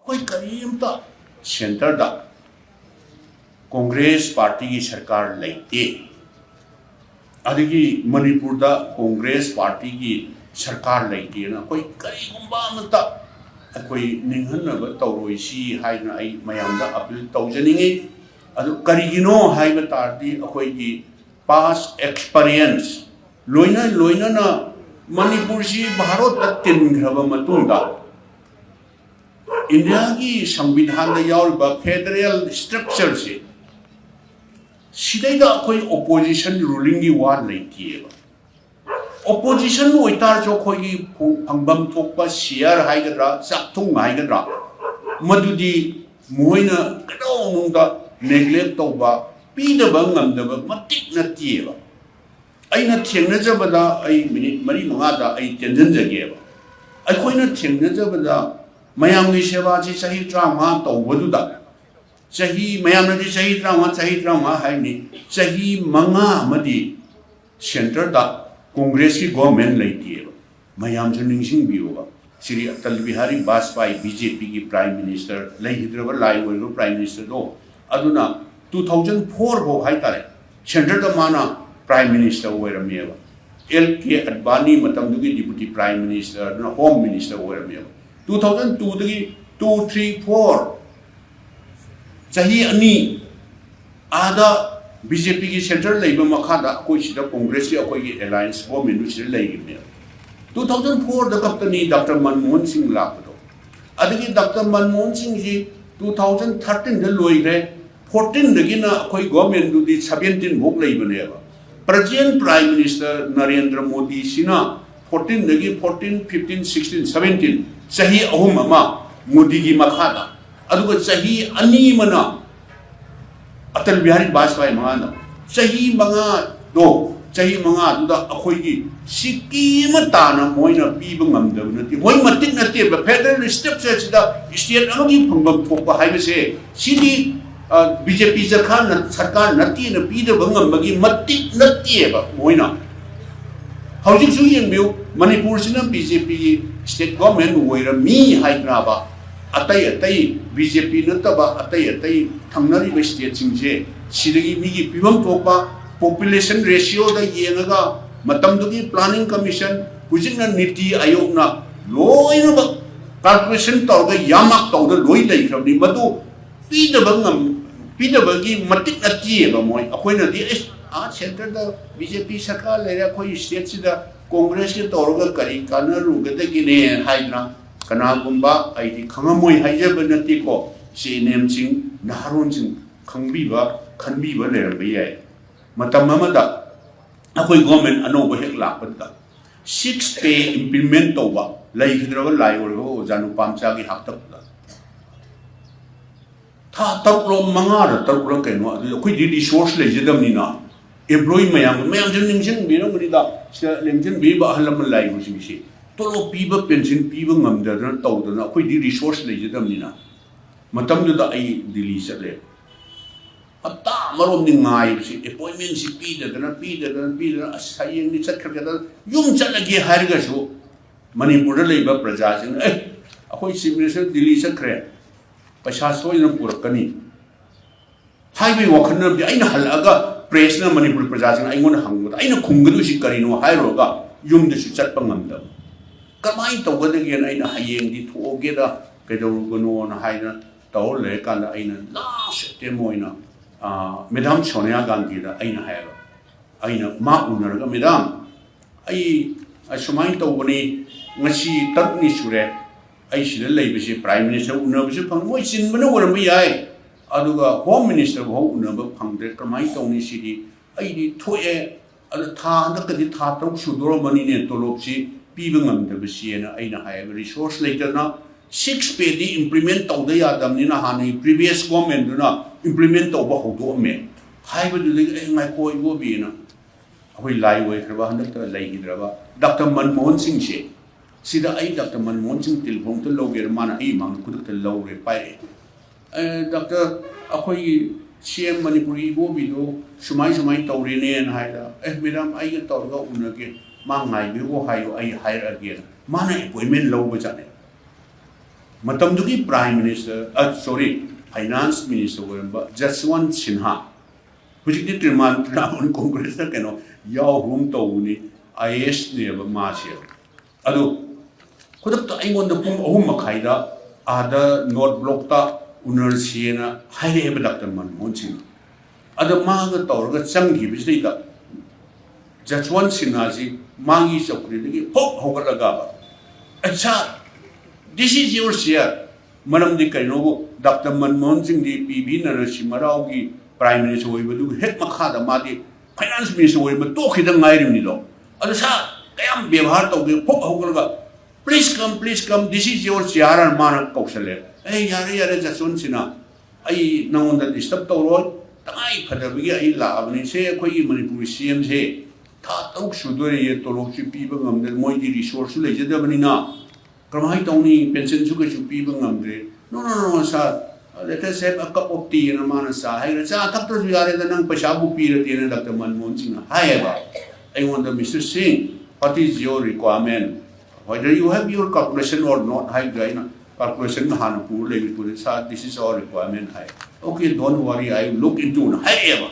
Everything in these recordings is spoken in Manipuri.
कोई करीमता सेंटर दा कांग्रेस पार्टी की सरकार लेते अदगी मणिपुर दा कांग्रेस पार्टी की सरकार लेते ना कोई करीगुंबा मता कोई निहनब तौरोइसी हाइना आई मयाम दा अपील तौजनिंगे अदु करिगिनो हाइबा तारदी अखोई की पास एक्सपीरियंस लोइना लोइना ना मणिपुर सी भारत तिनग्रब मतुंदा इंडिया की संविधान यावरिबा फेडरल स्ट्रक्चर से सिदैदा अखोई ओपोजिशन रूलिंग की वार लेतिएबा ओपोजिशन ओइतार जो खोई फंगबम थोकपा शेयर हाइगद्रा चाकथुंग हाइगद्रा मदुदी मोइना कदौनुंदा नेग्लेक्ट तौबा पीदबा ngамदबा मतिक नतिएबा अइना थेंगनजबदा अइ मिनिट मरी मंगादा अइ टेंजनजगेबा अखोइना थेंगनजबदा मयामगी सेवाजी सही 35 तौबदुदा सही मयामगी सही 35 सही 35 हाइनि सही मंगा मदि सेंटर दा कांग्रेस की गवर्नमेंट लेतिएबा मयाम जो निंगसिंग बियोबा श्री अटल बिहारी वाजपेयी बीजेपी की प्राइम मिनिस्टर लेहिद्रबा लाई ओइरो प्राइम मिनिस्टर दो अदुना 2004 भो हाई तारे सेंटर दा माना प्राइम मिनिस्टर ओइरमेबा एल के अडवाणी मतमदुगी डिप्यूटी प्राइम मिनिस्टर ना होम मिनिस्टर ओइरमेबा 2002 दगी 2 3 4 सही अनि आदा बीजेपी की सेंटर लेबा मखादा कोई सिदा कांग्रेस की कोई अलायंस गवर्नमेंट से लेगिने 2004 द कप्तानी डॉक्टर मनमोहन सिंह लापदो अदगी डॉक्टर मनमोहन सिंह जी 2013 द लोइरे 14 दगी ना कोई गवर्नमेंट दुदी 17 भोग लेबनेबा present prime minister Narendra Modi सिना 14 दगी 14 15 16 17 सही अहुम अमा मोदी की मखादा अदुगा सही अनि मना अटल बिहारी वाजपेयी मंगाना सही मंगा दो सही मंगा दुदा अखोई की सिक्किम ताना मोइना पीबा ngамदब नति मोइ मतिक नति फेडरल स्ट्रक्चर सिदा स्टेट अमगी फंगबम थोकबा हाइबसे सिदी बीजेपी सरकार नति न पीदबा ngамबगी मतिक नतिएबा मोइना हौजिक सु यंबियो मणिपुर सिना बीजेपी स्टेट गवर्नमेंट ओइरा मी हाइग्राबा अतई अतई बीजेपी नतबा अतई अतई थंगनरी स्टेट सिंगसे सिदगी मिगी पिबम थोकबा पॉपुलेशन रेशियो दा येंगा मतमदुगी प्लानिंग कमीशन हुजिंगना नीति आयोग ना लोइनब कैलकुलेशन तौरगा यामक तौर लोइ लेख्रबनि मदु पीदबगी मतिक नतिएबा मोय अखोइनदी आ सेंटर दा बीजेपी सरकार लेरा कोई स्टेट सिदा कांग्रेस के तौरगा करी कानरुगदगिने हाइना कनागुंबा आइदि खंगमोय हाइजब नतिको सीएनएम सिंह नारोन सिंह खंगबीबा खनबीबा लेरबे याय मतम अमदा अखोई गवर्नमेंट अनोबा हेक लापदा 6 पे इंप्लीमेंट तौबा लेखिद्रबा लाइओरबा ओजानु पामचागी हाक्तपदा था तरुलो मंगार तरुलो कैनो अखोई दि रिसोर्स लेजदमनिना एम्प्लॉय मयाम जन निंजन बिरंगनिदा लेंजन बिबा हलम लाइबो सिंगसी तोलो पीबा पेंशन पीबा ngамदना तौदना अखोई दि रिसोर्स लेजदमनिना मतमदुदा आई दिल्ली चले हप्ता मरोम निंगाइबसी अपॉइंटमेंट सी पीदना असयंग नि चखरगदा युम चलगे हारगसु मणिपुर लेबा प्रजासिंग अखोई चीफ मिनिस्टर दिल्ली चखरे पैसा सोयना पुरकनी हाइबे वखन अइना हलगा प्रेस ना मणिपुर प्रजासिंग अइंगोन हंगबदा अइना खुंगदुसी करिनो हाइरोगा युमदसु चटपा ngамदब कमाई तौगदगेन अइना हयेंगदि थोगेदा केदौगनो ना हाइना तौर ले कांदा अइना लास्ट टाइम मोइना मैडम सोनिया गांधी दा अइना हायबा अइना मा उनरगा मैडम अइ असुमाइन तौबनी ngasi tarni sure ai sida leibese prime minister unabse phang moi chinbana oram yai aduga home minister ho unaba phangde kamai tawni sidi ai di thoe adu tha andakadi tha taw sudoro mani ne tolopsi piba ngamda besiena aina hayaba resource later na 6 pe di implement tawda yadamni na hani previous government na implement tawba hodo me haiba du de ngai koi go bi na ahoi lai wai khaba handak lai hidraba dr manmohan singh she sida ai dr manmohan singh telephone to loger mana ai mang kuduk to logre pai dr ahoi cm manipuri go bi do sumai tawre ne na haida madam ai ga tawga unage ma ngai bi go hayo ai hire again mana appointment logo jane मतमदुगी prime minister sorry finance minister ओइरंबा जसवंत सिन्हा हुजिकि त्रिमान कांग्रेस ना केनो याव रूम तौनी आईएएस ने मासे अदु खुदक तो आइंगोन द पुंग अहुम मखाइदा आदा नोट ब्लॉक ता उनरसियना हाइरे डॉक्टर मनमोहन सिंह अद मांग तौरगा चंगी बिजलीदा जसवंत सिन्हा जी मांगी चौकरी फोक होगलगा अच्छा दिस इज योर शेयर मरम दी कइनो डॉक्टर मनमोहन सिंह दी पीबी नरसिंह मराव की प्राइम मिनिस्टर होइबदु हेक मखादा मादी फाइनेंस मिनिस्टर होइब तो खिदंग गाइरिमनिदो अद सा कयम व्यवहार तौगे फोक होगलगा please come this is your chair अन मान कौशले ए यारे जसवंत सिन्हा आई नंगोंद डिस्टर्ब तौरो तंगाई फदबगी आई लाबनी से कोई मणिपुर सीएम से था तौक सुदोरे ये तोलोक पीब नमदे मोइदी रिसोर्स लेजदबनिना कमाई तौनी पेंशन सु कछु पीब नमदे no sir let us have a cup of tea and a man sa hai cha thak to yare da nang paisa bu pi re de Dr. Manmohan Singh hai ba I want Mr. Singh what is your requirement whether you have your calculation or not hai gaina calculation han pur le pur sa this is our requirement hai okay don't worry I will look into hai ba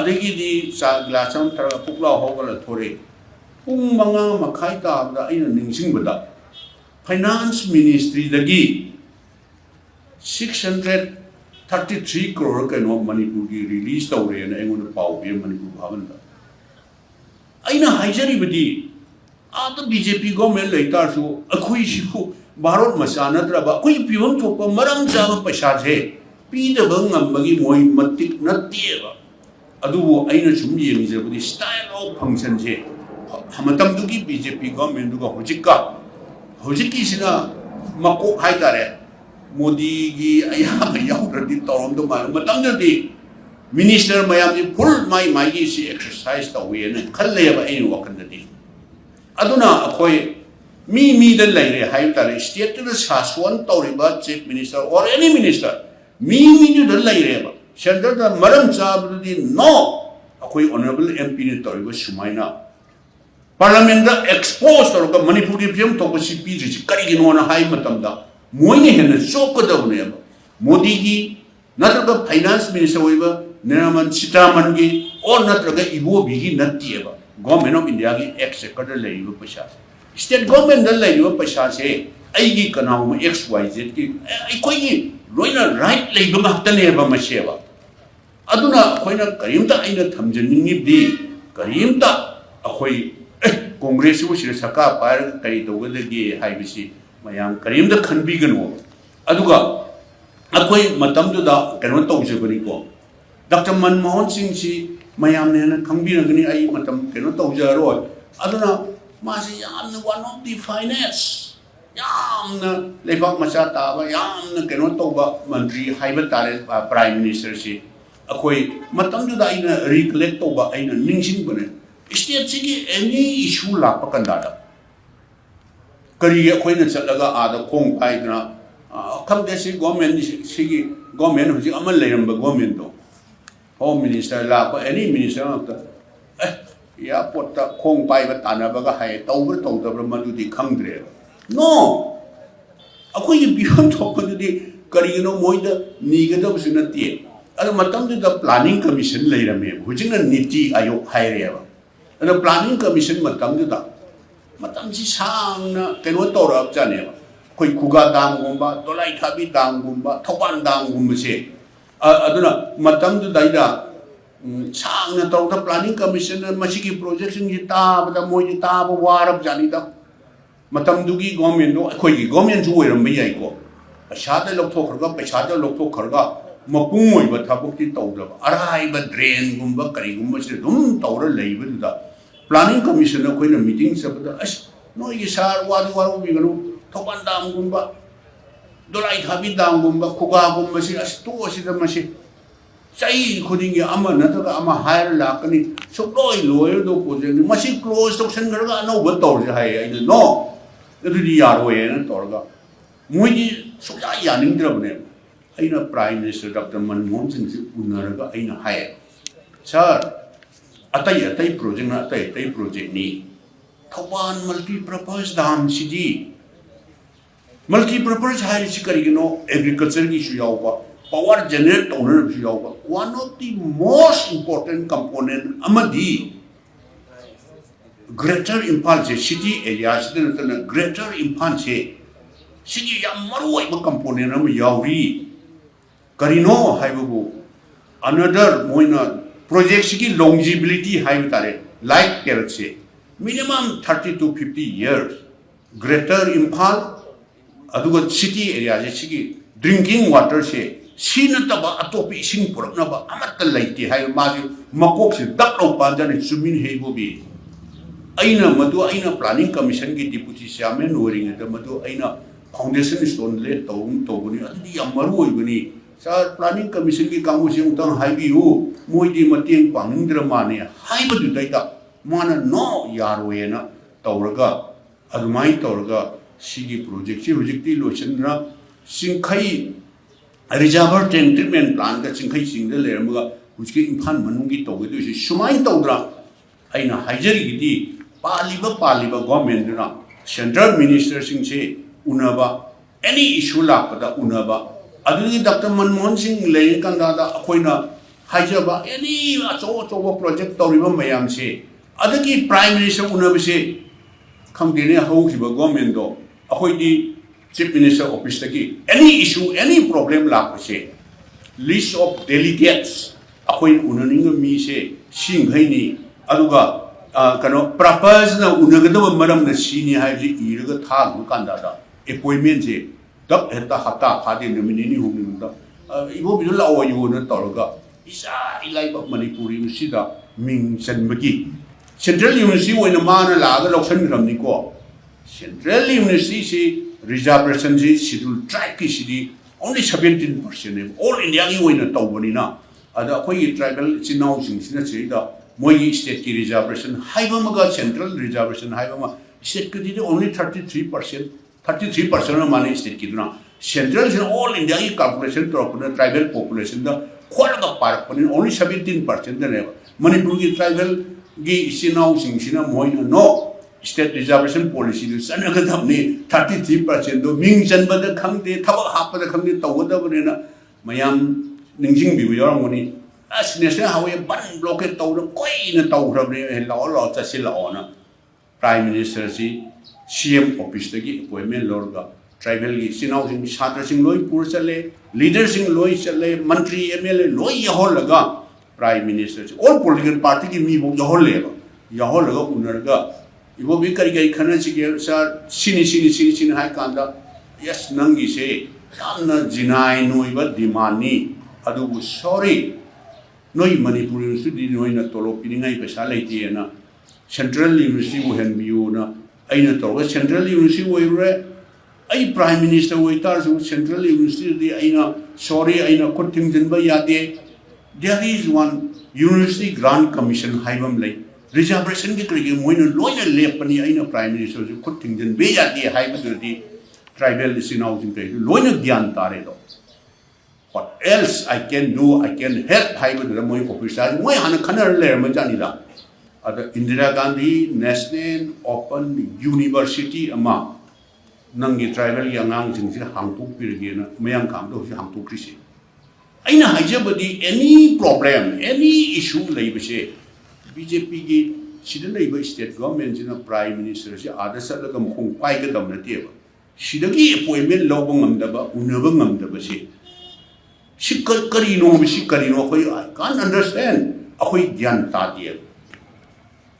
adagi di sa glasam thar pukla hogala thore pung manga makhai ta da aina ningsing bada finance ministry dagi 633 crore कनो मणिपुर की रिलीज तौरे न एंगोन पाउ बे मणिपुर भावन दा आइना हाइजरी बदी आ तो बीजेपी गवर्नमेंट लेतासु अखोई सिखु भारत मसा नत्रबा अखोई पिवम थोप मरम जाब पैसा जे पीदब ngambagi moi matik nattieba adubu aina sum yemijabudi style of function je hamatam dugi BJP government दुगा होजिकी सिना मको हाइतारे मोदी की अयाम याउद्रदी तौरम दो मतमददी मिनिस्टर मयाम जी फुल माई की सी एक्सरसाइज तौवे न खल्लेबा ऐन वकनददी अदुना अखोय मी द लैरे हाइ तारे स्टेट द सासवन तौरिबा चीफ मिनिस्टर और एनी मिनिस्टर मी द लैरेबा सेंटर द मरम चाबददी नो अखोय ऑनरेबल एमपी ने तौरिबा सुमाइना पार्लियामेंट द एक्सपोज तौरगा मणिपुर की फिल्म तौको सी पीजी करिगिनो न हाइ मतमदा मोइने हेन सोकदबने मोदी की नत्रग फाइनेंस मिनिस्टर होइबा निर्मला सीतारमण की और नत्रग इबो बिगी नत्तिएबा गवर्नमेंट ऑफ इंडिया की एक्सचेकर लेइबा पैसा स्टेट गवर्नमेंट लेइबा पैसा से आइगी कनाउ एक्स वाई जेड की अखोई की लोइना राइट लेइबा माक्तनेबा मसेबा अदुना अखोइना करीमता आइना थमजनिंगिबदी करीमता अखोई कांग्रेस को सिर सरकार पार कई तौगदगी हाइबिसी मयाम करीम द खनबीगनो अदुगा अखोई मतमदुदा कनो तौजबनिको डॉक्टर मनमोहन सिंह सी मयाम ने खंबीरगनी आई मतम कनो तौजरो अदुना मासे याम वन ऑफ द फाइनेंस याम लेबाक मचा ताबा याम कनो तौबा मंत्री हाइबा तारे प्राइम मिनिस्टर सी अखोई मतमदुदा आइना रिकलेक्ट तौबा आइना निंगसिंग बने स्टेट सी की एनी इशू लापकंदादा करी अखोइना चलगा आदा खोंग पाइदना खमदे सी गवर्नमेंट सिगी गवर्नमेंट हुजि अमल लेरंब गवर्नमेंट दो होम मिनिस्टर लाप एनी मिनिस्टर अफ्ता या पोता खोंग पाइबा तानाबगा हाय तौबर तौदबर मदुदि खंगद्रे नो अखोइ बिहम थोपदुदि करिनो मोइदा निगदबसु नति अद मतमदुदा प्लानिंग कमीशन लेरमे हुजिना नीति आयोग हायरेबा अद प्लानिंग कमीशन मतमदुदा मतमसी सांगना कनो तौरब जानेबा कोई खुगा दांगुंबा दोलाई थाबी दांगुंबा थौबान दांगुंबसे अदुना मतमदु दाइदा सांगना तौरदा प्लानिंग कमीशन मसिगी प्रोजेक्ट सिंगी ताबदा मोइदि ताब वारब जानिदा मतमदुगी गवर्नमेंट दो अखोइगी गवर्नमेंट जु ओइरम याइको पैसादा लौथोखरगा पैसादा लौथोखरगा मपुंग ओइबा थाबुक्ति तौदबा अराइबा ड्रेन गुंबा करिगुंबा से दुम तौर लेइबदुदा प्लानिंग कमीशन अखोइना मीटिंग सबदा अस नो ये सार वादु बिगनु थोबान दामगुंबा दोलाई थाबी दामगुंबा खुगागुंबा से अस तो असिदा मसे चाइ खुदिंगे अमा नतगा अमा हायर लाकनी सोलोय लोयर दो प्रोजेक्ट मसी क्लोज तोक्सन गरगा अनौबा तौरजे हाय आइ नो अदुदि यारोय न तौरगा मोइदि सुजा यानिंद्रबने आइना prime minister doctor Manmohan Singh से उन्नरगा आइना हाय सर अतई प्रोजेक्ट ना अतई प्रोजेक्ट नी थौबान मल्टीपर्पज धाम सिदी multi-purpose है करीगनो agriculture की शुयाऊबा power generate होने की शुयाऊबा one of the most important component अमदी Greater Imphal से city area से ना Greater Imphal से city या मरुआ एक component हम यावी करीनो है वो another मोइना project की longevity है बताले like क्या से minimum 30 to 50 years Greater Imphal अदुगा city area से सिगी drinking water से सीन तबा अतोपी सिंग पुरक नबा अमत लाइटी है माजी मकोक से दब लो पांजने सुमिन है वो भी अइना मधु अइना प्लानिंग कमीशन की डिप्टी चेयरमैन ओरिंग है मधु अइना फाउंडेशन स्टोन ले तौबनी अदि अमरु ओइबनी सर प्लानिंग कमीशन की कांगु से उतन हाइबियु मोइदी मतेंग पांगद्र माने हाइबदु दैता माना नो यारोयेना तौरगा अदुमाई तौरगा सिगी प्रोजेक्ट से प्रोजेक्ट लोचनरा सिंखई रिजर्वर ट्रीटमेंट प्लान का सिंखई सिंग दे लेरमगा उसके इम्फान मनुंगी तौगे तो सुमाई तौद्रा अइना हाइजरीगी पालिबा गवर्नमेंट ना सेंट्रल मिनिस्टर सिंह से उनबा एनी इशू लापदा उनबा अदुगी डॉक्टर मनमोहन सिंह लेइन कंदादा अखोइना हाइजबा एनी अचो प्रोजेक्ट तौरिबा मयाम से अदगी प्राइम मिनिस्टर उनबसे खंगदेने हौखिबा गवर्नमेंट दो अखोइदी Chief Minister Office Taqi any issue, any problem लापसे list of delegates अखोई उन्होंने मी से सिंह है नी अदुगा कनो प्रपोज ना उन्होंने मरम न सीनी है जी इरग था लुकान दादा appointment से तब हेता हता फादे नमिनी होंगे उनका इबो बिजुला ओयो न तौरगा इसा इलाई बक मणिपुरी मुसीदा मिंग चनबगी Central University वो इन मान लाग लौसन रमनी को Central University से reservation से schedule tribe की सिटी only 17% है all India की वो इन तौबनी ना अदा कोई tribal चिनाव सिंह सिना चीदा मोई state की reservation हाइबा मगा central reservation हाइबा मा state की दिले only 33% ना माने state की दुना central से all India की calculation तो अपने tribal population दा खोल का पार्क पनी only 17% ने मणिपुर की tribal की चिनाव सिंह सिना मोई no State reservation policy do sana ka thamni 33% do ming chanba da khangde thaba hapa da khangde tawda bane na mayam ningjing bi yorang moni as national highway ban blockade tawda koi na tawrabne la cha sil ona prime minister si CM office da ki appointment lorga tribal ki sinau sing chhatra sing loi pur chale leader sing loi chale mantri MLA loi yahol laga prime minister all political party ki mi bo yahol laga unarga इबो भी करी गई खनन सिगे सर सिनी हाई कांदा यस नंगी से यामना जिनाई नोइबा दिमानी अदुबु सॉरी नोई मणिपुर यूनिवर्सिटी नोई न तोलो पिनिंगाई पैसा लेती ना सेंट्रल यूनिवर्सिटी वो हेनबियो ना अइना तोगा सेंट्रल यूनिवर्सिटी वो इरे अइ प्राइम मिनिस्टर वो इतार सेंट्रल यूनिवर्सिटी दी अइना सॉरी अइना खुद थिंगजनबा यादे there is one university grant commission हाइबम ले reservation की करेंगे मोइने लोइने लेपनी आइना प्राइम मिनिस्टर जो खुद थिंगजन बे जाती है हाई बदलती ट्राइबल सिनाउ जिन करेंगे लोइने ज्ञान तारे दो what else I can do I can help high बदल मोइ ऑफिसर मोइ हाना खनर ले रम जानी ला अद Indira Gandhi national open university अमा नंगी ट्राइबल की अंगांग जिन से हांगतुक पिरगे ना मयांग काम तो हांगतुक क्रिसे आइना हाइजबदी any problem any issue ले बसे BJP की सिदन लेबा स्टेट गवर्नमेंट जिना प्राइम मिनिस्टर से आदा सलगा मखों पाइगा दम नतेबा सिदगी अपॉइंटमेंट लौब ngамदबा उनबा ngамदबा से सिक करीनो कोई आई कान अंडरस्टैंड अखोई ज्ञान तादिए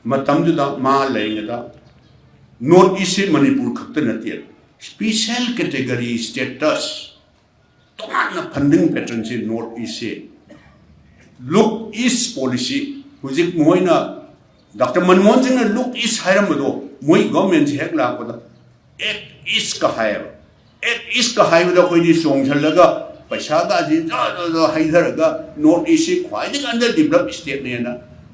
मतमदुदा मा लेंगदा नॉर्थ ईस्ट मणिपुर खक्त नते स्पेशल कैटेगरी स्टेटस तोमाना फंडिंग पैटर्न से नॉर्थ ईस्ट से लुक ईस्ट पॉलिसी हुजिक मोइना डॉक्टर मनमोहन सिंह ने लुक इस हायरमदो मोइ गवर्नमेंट हेक लापदा एक इस का हायबदा कोई सोंगछलगा पैसा का जी हाइदरगा नॉर्थ ईस्ट ख्वाइदि अंडर डेवलप स्टेट ने ना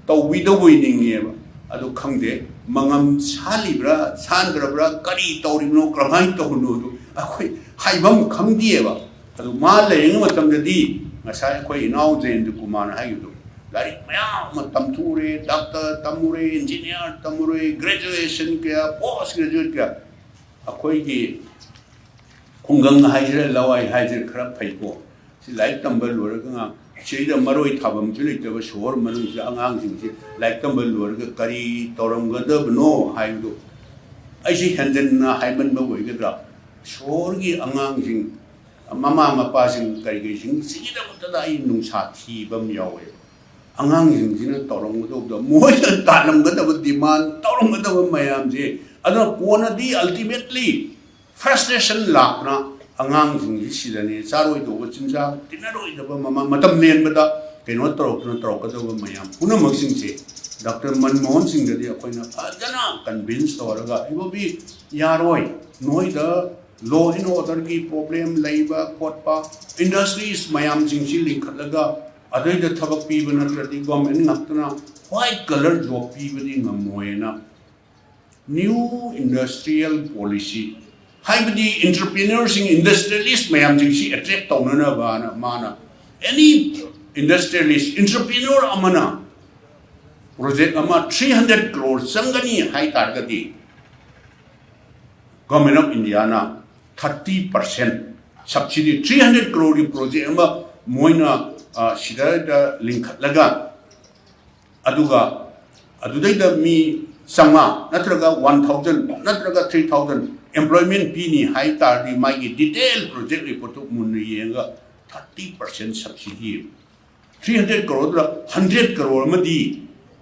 तौबिदो बोइनिंगेबा अदो खंगदे मंगम सालिब्रा सानद्रब्रा करी तौरिनो क्रमाइ तौनो दो अखोइ हाइबम खंगदिएबा अदो मा Laing मतमददी ngasa khoi inau jen du kuman hayu dari mayam tamture doctor tamure engineer tamure graduation kya post graduate kya akhoi ki ꯈꯨꯡꯒꯪ ꯍꯥꯏꯁꯤꯔ ꯂꯋꯥꯏ ꯍꯥꯏꯁꯤꯔ ꯈꯔ ꯐꯩꯀꯣ ꯁꯤ ꯂꯥꯏꯔꯤꯛ ꯇꯝꯕ ꯂꯣꯏꯔꯒ ꯁꯤꯗ ꯃꯔꯣꯏ ꯊꯥꯐꯝꯁꯨ ꯂꯩꯇꯕ ꯁꯣꯍꯣꯔ ꯃꯅꯨꯡꯁꯤꯗ ꯑꯉꯥꯡꯁꯤꯡꯁꯤ ꯂꯥꯏꯔꯤꯛ ꯇꯝꯕ ꯂꯣꯏꯔꯒ ꯀꯔꯤ ꯇꯧꯔꯝꯒꯗꯕꯅꯣ ꯍꯥꯏꯕꯗꯨ ꯑꯩꯁꯤ ꯍꯦꯟꯖꯟꯅ ꯍꯥꯏꯃꯟꯕ ꯑꯣꯏꯒꯗ꯭ꯔꯥ ꯁꯣꯍꯣꯔꯒꯤ ꯑꯉꯥꯡꯁꯤꯡ ꯃꯃꯥ ꯃꯄꯥꯁꯤꯡ ꯀꯔꯤꯁꯤꯡ ꯁꯤꯒꯤꯗꯃꯛꯇꯗ ꯑꯩ ꯅꯨꯡꯁꯥ ꯊꯤꯕ ꯑꯃ ꯌꯥꯎꯋꯦ ꯑꯉꯥꯡꯁꯤꯡꯁꯤꯅ ꯇꯧꯔꯝꯒꯗꯕꯗ ꯃꯣꯏꯅ ꯇꯥꯜꯂꯝꯒꯗꯕ ꯗꯤꯃꯥꯟ ꯇꯧꯔꯝꯒꯗꯕ ꯃꯌꯥꯝꯁꯦ ꯑꯗꯨꯅ ꯀꯣꯟꯅꯗꯤ ꯑꯜꯇꯤꯃꯦꯠꯂꯤ ꯐ꯭ꯔꯁꯇ꯭ꯔꯦꯁꯟ ꯂꯥꯛꯇꯅ ꯑꯉꯥꯡꯁꯤꯡꯁꯤ ꯁꯤꯗꯅꯦ ꯆꯥꯔꯣꯏꯗꯧꯕ ꯆꯤꯟꯖꯥꯛ ꯇꯤꯟꯅꯔꯣꯏꯗꯕ ꯃꯇꯝ ꯂꯦꯟꯕꯗ ꯀꯩꯅꯣ ꯇꯧꯔꯛꯀꯗꯕ ꯃꯌꯥꯝ ꯄꯨꯝꯅꯃꯛꯁꯤꯡꯁꯦ ꯗꯥꯛꯇꯔ ꯃꯟꯃꯣꯍꯟ ꯁꯤꯡꯗꯗꯤ ꯑꯩꯈꯣꯏꯅ ꯐꯖꯅ ꯀꯟꯚꯤꯟꯁ ꯇꯧꯔꯒ ꯑꯩꯕꯨꯗꯤ ꯌꯥꯔꯣꯏ ꯅꯣꯏꯗ ꯂꯣ ꯑꯦꯟ ꯑꯣꯔꯗꯔꯒꯤ ꯄ꯭ꯔꯣꯕ꯭ꯂꯦꯝ ꯂꯩꯕ ꯈꯣꯠꯄ ꯏꯟꯗꯁꯇ꯭ꯔꯤꯁ ꯃꯌꯥꯝꯁꯤꯡꯁꯤ ꯂꯤꯡꯈꯠꯂꯒ ꯑꯗꯩꯗ ꯊꯕꯛ ꯄꯤꯕ ꯅꯠꯇ꯭ꯔꯗꯤ ꯒꯣꯔꯃꯦꯟ ꯉꯥꯛꯇꯅ ꯋꯥꯏꯠ ꯀꯂꯔ ꯖꯣꯕ ꯄꯤꯕꯗꯤ ꯉꯝꯃꯣꯏꯅ ꯅ꯭ꯌꯨ ꯏꯟꯗꯁꯇ꯭ꯔꯤꯌꯦꯜ ꯄꯣꯂꯤꯁꯤ ꯍꯥꯏꯕꯗꯤ ꯏꯟꯇꯔꯄ꯭ꯔꯤꯅꯔꯁꯤꯡ ꯏꯟꯗꯁꯇ꯭ꯔꯤꯌꯦꯂꯤꯁ ꯃꯌꯥꯝꯁꯤꯡꯁꯤ ꯑꯦꯇ꯭ꯔꯦꯛ ꯇꯧꯅꯅꯕꯅ ꯃꯥꯅ ꯑꯦꯅꯤ ꯏꯟꯗꯁꯇ꯭ꯔꯤꯌꯦꯂꯤꯁ ꯏꯟꯇꯔꯄ꯭ꯔꯤꯅꯔ ꯑꯃꯅ ꯄ꯭ꯔꯣꯖꯦꯛ ꯑꯃ 300 crore ꯆꯪꯒꯅꯤ ꯍꯥꯏ ꯇꯥꯔꯒꯗꯤ ꯒꯣꯔꯃꯦꯟ ꯑꯣꯐ ꯏꯟꯗꯤꯌꯥꯅ 30% ꯁꯕꯁꯤꯗꯤ 300 crore ꯄ꯭ꯔꯣꯖꯦꯛ ꯑꯃ ꯃꯣꯏꯅ ꯁꯤꯗ ꯂꯤꯡꯈꯠꯂꯒ ꯑꯗꯨꯒ ꯑꯗꯨꯗꯩꯗ ꯃꯤ 500 ꯅꯠꯇ꯭ꯔꯒ 1000 ꯅꯠꯇ꯭ꯔꯒ 3000 employment pini hai tardi magi detail project report munna yenga 30% subsidy 300 crore 100 crore madi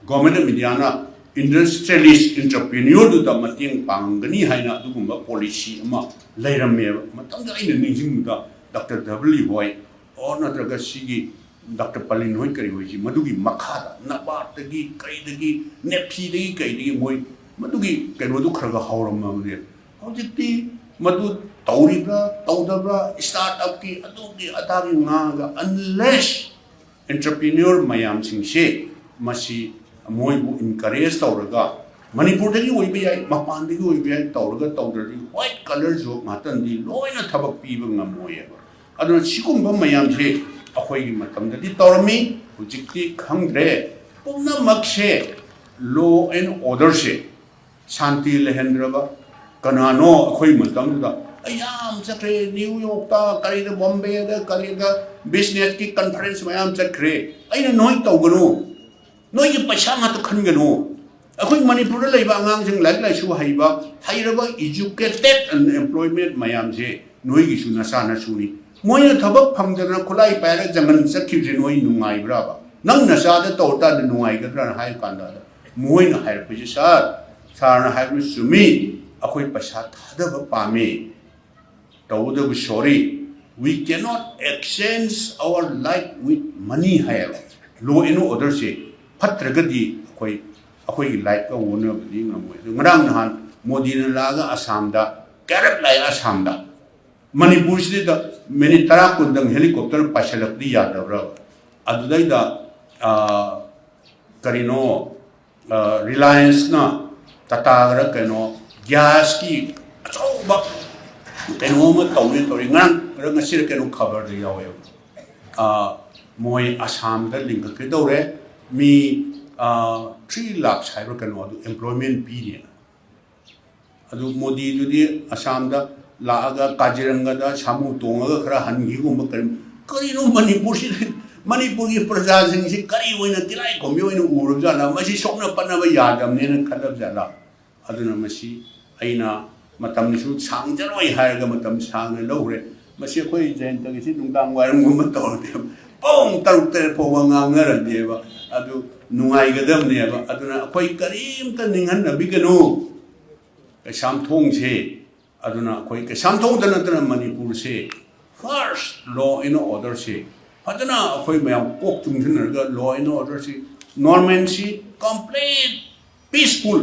government of India na industrialist entrepreneur du da mating pangani haina adugumba policy ama leirame matanga ina ninging da Dr. W boy or natraga sigi Dr. Palin hoi kari hoi ji madugi makhada nabatagi kaidagi nepsi dagi kaidagi moi madugi kainodu khraga hawrama ne hꯧꯖꯤꯛꯇꯤ ꯃꯗꯨ ꯇꯧꯔꯤꯕ꯭ꯔꯥ ꯇꯧꯗꯕ꯭ꯔꯥ ꯁ꯭ꯇꯥꯔꯠ ꯑꯞꯀꯤ ꯑꯗꯨꯒꯤ ꯑꯗꯥꯒꯤ ꯉꯥꯡꯉꯒ ꯑꯟꯂꯦꯁ ꯑꯦꯟꯇꯔꯄ꯭ꯔꯤꯅ꯭ꯌꯣꯔ ꯃꯌꯥꯝꯁꯤꯡꯁꯦ ꯃꯁꯤ ꯃꯣꯏꯕꯨ ꯏꯟꯀꯔꯦꯖ ꯇꯧꯔꯒ ꯃꯅꯤꯄꯨꯔꯗꯒꯤ ꯑꯣꯏꯕ ꯌꯥꯏ ꯃꯄꯥꯟꯗꯒꯤ ꯑꯣꯏꯕ ꯌꯥꯏ ꯇꯧꯔꯒ ꯇꯧꯗ꯭ꯔꯗꯤ ꯋꯥꯏꯠ ꯀꯂꯔ ꯖꯣꯕ ꯉꯥꯛꯇꯅꯗꯤ ꯂꯣꯏꯅ ꯊꯕꯛ ꯄꯤꯕ ꯉꯝꯃꯣꯏꯑꯕ ꯑꯗꯨꯅ ꯁꯤꯒꯨꯝꯕ ꯃꯌꯥꯝꯁꯦ ꯑꯩꯈꯣꯏꯒꯤ ꯃꯇꯝꯗꯗꯤ ꯇꯧꯔꯝꯃꯤ ꯍꯧꯖꯤꯛꯇꯤ ꯈꯪꯗ꯭ꯔꯦ ꯄꯨꯝꯅꯃꯛꯁꯦ ꯂꯣ ꯑꯦꯟ ꯑꯣꯔꯗꯔꯁꯦ ꯁꯥꯟꯇꯤ ꯂꯩꯍꯟꯗ꯭ꯔꯕ ꯀꯅꯥꯅꯣ ꯑꯩꯈꯣꯏ ꯃꯇꯝꯗꯨꯗ ꯑꯩ ꯌꯥꯝ ꯆꯠꯈ꯭ꯔꯦ ꯅ꯭ꯌꯨ ꯌꯣꯔꯛꯇ ꯀꯔꯤꯗ ꯕꯣꯝꯕꯦꯗ ꯀꯔꯤꯗ ꯕꯤꯖꯤꯅꯦꯁꯀꯤ ꯀꯟꯐꯔꯦꯟꯁ ꯃꯌꯥꯝ ꯆꯠꯈ꯭ꯔꯦ ꯑꯩꯅ ꯅꯣꯏ ꯇꯧꯒꯅꯨ ꯅꯣꯏꯒꯤ ꯄꯩꯁꯥ ꯉꯥꯛꯇ ꯈꯟꯒꯅꯨ ꯑꯩꯈꯣꯏ ꯃꯅꯤꯄꯨꯔꯗ ꯂꯩꯕ ꯑꯉꯥꯡꯁꯤꯡ ꯂꯥꯏꯔꯤꯛ ꯂꯥꯏꯁꯨ ꯍꯩꯔꯕ ꯏꯖꯨꯀꯦꯇꯦꯠ ꯑꯟꯑꯦꯝꯄ꯭ꯂꯣꯏꯃꯦꯟꯠ ꯃꯌꯥꯝꯁꯦ ꯅꯣꯏꯒꯤꯁꯨ ꯅꯆꯥ ꯅꯁꯨꯅꯤ ꯃꯣꯏꯅ ꯊꯕꯛ ꯐꯪꯗꯅ ꯈꯨꯠꯂꯥꯏ ꯄꯥꯏꯔꯒ ꯖꯪꯒꯜ ꯆꯠꯈꯤꯕꯁꯦ ꯅꯣꯏ ꯅꯨꯡꯉꯥꯏꯕ꯭ꯔꯥꯕ ꯅꯪ ꯅꯆꯥꯗ ꯇꯧ ꯇꯥꯔꯗꯤ ꯅꯨꯡꯉꯥꯏꯒꯗ꯭ꯔꯥꯅ ꯍꯥꯏꯕ ꯀꯥꯟꯗ ꯃꯣꯏꯅ ꯍꯥꯏꯔꯛꯄꯁꯦ ꯁꯥꯔꯅ ꯍꯥꯏꯕꯗꯨ ꯆꯨꯝꯃꯤ ꯑꯩꯈꯣꯏ ꯄꯩꯁꯥ ꯊꯥꯗꯕ ꯄꯥꯝꯃꯤ ꯇꯧꯕꯗꯕꯨ ꯁꯣꯔꯤ we cannot exchange our life with money ꯍꯥꯏꯌꯦꯕ ꯂꯣ ꯑꯦꯟ ꯑꯣꯔꯗꯔꯁꯦ ꯐꯠꯇ꯭ꯔꯒꯗꯤ ꯑꯩꯈꯣꯏꯒꯤ ꯂꯥꯏꯐꯀ ꯋꯣꯅꯕꯗꯤ ꯉꯝꯃꯣꯏ ꯑꯗꯨ ꯉꯔꯥꯡ ꯅꯍꯥꯟ ꯃꯣꯗꯤꯅ ꯂꯥꯛꯑꯒ ꯑꯁꯥꯝꯗ ꯀꯌꯥꯔꯛ ꯂꯥꯛꯑꯦ ꯑꯁꯥꯝꯗ ꯃꯅꯤꯄꯨꯔꯁꯤꯗ ꯃꯤꯅꯤꯠ 10 ꯀꯨꯟꯗꯪ ꯍꯦꯂꯤꯀꯣꯞꯇꯔ ꯄꯥꯏꯁꯤꯜꯂꯛꯄꯗꯤ ꯌꯥꯗꯕ꯭ꯔꯥꯕ ꯑꯗꯨꯗꯩꯗ ꯀꯔꯤꯅꯣ ꯔꯤꯂꯥꯌꯟꯁꯅ ꯇꯥꯇꯥꯒꯔ ꯀꯩꯅꯣ ꯒ꯭ꯌꯥꯁꯀꯤ ꯑꯆꯧꯕ ꯀꯩꯅꯣ ꯑꯃ ꯇꯧꯔꯤ ꯉꯔꯥꯡ ꯉꯁꯤꯗ ꯀꯩꯅꯣ ꯈꯕꯔꯗ ꯌꯥꯎꯋꯦꯕ ꯃꯣꯏ ꯑꯁꯥꯝꯗ ꯂꯤꯡꯈꯠꯀꯗꯧꯔꯦ ꯃꯤ 3 lakhs ꯍꯥꯏꯕ꯭ꯔꯥ ꯀꯩꯅꯣ ꯑꯗꯨ ꯑꯦꯝꯄ꯭ꯂꯣꯏꯃꯦꯟ ꯄꯤꯅꯦꯅ ꯑꯗꯨ ꯃꯣꯗꯤꯗꯨꯗꯤ ꯑꯁꯥꯝꯗ ꯂꯥꯛꯑꯒ ꯀꯥꯖꯤꯔꯪꯒꯗ ꯁꯥꯃꯨ ꯇꯣꯡꯉꯒ ꯈꯔ ꯍꯟꯈꯤꯒꯨꯝꯕ ꯀꯔꯤꯅꯣ ꯃꯅꯤꯄꯨꯔꯁꯤꯗ ꯃꯅꯤꯄꯨꯔꯒꯤ ꯄ꯭ꯔꯖꯥꯁꯤꯡꯁꯤ ꯀꯔꯤ ꯑꯣꯏꯅ ꯇꯤꯂꯥꯏ ꯈꯣꯝꯕꯤ ꯑꯣꯏꯅ ꯎꯔꯕꯖꯥꯠꯂꯥ ꯃꯁꯤ ꯁꯣꯛꯅ ꯄꯟꯅꯕ ꯌꯥꯗꯕꯅꯦꯅ ꯈꯜꯂꯕꯖꯥꯠꯂꯥ ꯑꯗꯨꯅ ꯃꯁꯤ ꯑꯩꯅ ꯃꯇꯝꯁꯨ ꯁꯥꯡꯖꯔꯣꯏ ꯍꯥꯏꯔꯒ ꯃꯇꯝ ꯁꯥꯡꯅ ꯂꯧꯈ꯭ꯔꯦ ꯃꯁꯤ ꯑꯩꯈꯣꯏ ꯖꯌꯟꯇꯒꯤꯁꯤ ꯅꯨꯡꯗꯥꯡ ꯋꯥꯏꯔꯝꯒꯨꯝꯕ ꯇꯧꯔꯗꯤ ꯄꯨꯡ 6-7 ꯐꯥꯎꯕ ꯉꯥꯡꯅꯔꯗꯤꯕ ꯑꯗꯨ ꯅꯨꯡꯉꯥꯏꯒꯗꯕꯅꯦꯕ ꯑꯗꯨꯅ ꯑꯩꯈꯣꯏ ꯀꯔꯤꯝꯇ ꯅꯤꯡꯍꯟꯅꯕꯤꯒꯅꯨ ꯀꯩꯁꯥꯝꯊꯣꯡꯁꯦ ꯑꯗꯨꯅ ꯑꯩꯈꯣꯏ ꯀꯩꯁꯥꯝꯊꯣꯡꯗ ꯅꯠꯇꯅ ꯃꯅꯤꯄꯨꯔꯁꯦ ꯐꯥꯔꯁ ꯂꯣ ꯑꯦꯟ ꯑꯣꯔꯗꯔꯁꯦ ꯐꯖꯅ ꯑꯩꯈꯣꯏ ꯃꯌꯥꯝ ꯀꯣꯛ ꯆꯨꯡꯁꯤꯟꯅꯔꯒ ꯂꯣ ꯑꯦꯟ ꯑꯣꯔꯗꯔꯁꯤ ꯅꯣꯔꯃꯦꯟꯁꯤ ꯀꯝꯄ꯭ꯂꯤꯠ ꯄꯤꯁꯐꯨꯜ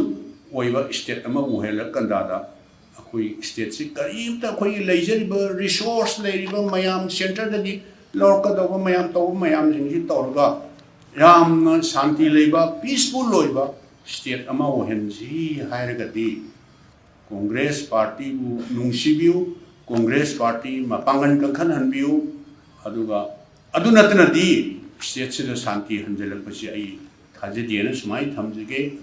ꯑꯣꯏꯕ ꯁ꯭ꯇꯦꯠ ꯑꯃ ꯑꯣꯏꯍꯜꯂꯀꯥꯟꯗ ꯑꯩꯈꯣꯏ ꯁ꯭ꯇꯦꯠꯁꯤ ꯀꯔꯤꯝꯇ ꯑꯩꯈꯣꯏꯒꯤ ꯂꯩꯖꯔꯤꯕ ꯔꯤꯁꯣꯔꯁ ꯂꯩꯔꯤꯕ ꯃꯌꯥꯝ ꯁꯦꯟꯇꯔꯗꯒꯤ ꯂꯧꯔꯛꯀꯗꯧꯕ ꯃꯌꯥꯝ ꯇꯧꯕ ꯃꯌꯥꯝꯁꯤꯡꯁꯤ ꯇꯧꯔꯒ ꯌꯥꯝꯅ ꯁꯥꯟꯇꯤ ꯂꯩꯕ ꯄꯤꯁꯐꯨꯜ ꯑꯣꯏꯕ ꯁ꯭ꯇꯦꯠ ꯑꯃ ꯑꯣꯏꯍꯟꯁꯤ ꯍꯥꯏꯔꯒꯗꯤ ꯀꯣꯡꯒ꯭ꯔꯦꯁ ꯄꯥꯔꯇꯤꯕꯨ ꯅꯨꯡꯁꯤꯕꯤꯌꯨ ꯀꯣꯡꯒ꯭ꯔꯦꯁ ꯄꯥꯔꯇꯤ ꯃꯄꯥꯡꯒꯜ ꯀꯟꯈꯠꯍꯟꯕꯤꯌꯨ ꯑꯗꯨꯒ ꯑꯗꯨ ꯅꯠꯇꯅꯗꯤ ꯁ꯭ꯇꯦꯠꯁꯤꯗ ꯁꯥꯟꯇꯤ ꯍꯟꯖꯤꯜꯂꯛꯄꯁꯤ ꯑꯩ ꯊꯥꯖꯗꯦꯅ ꯁꯨꯃꯥꯏꯅ ꯊꯝꯖꯒꯦ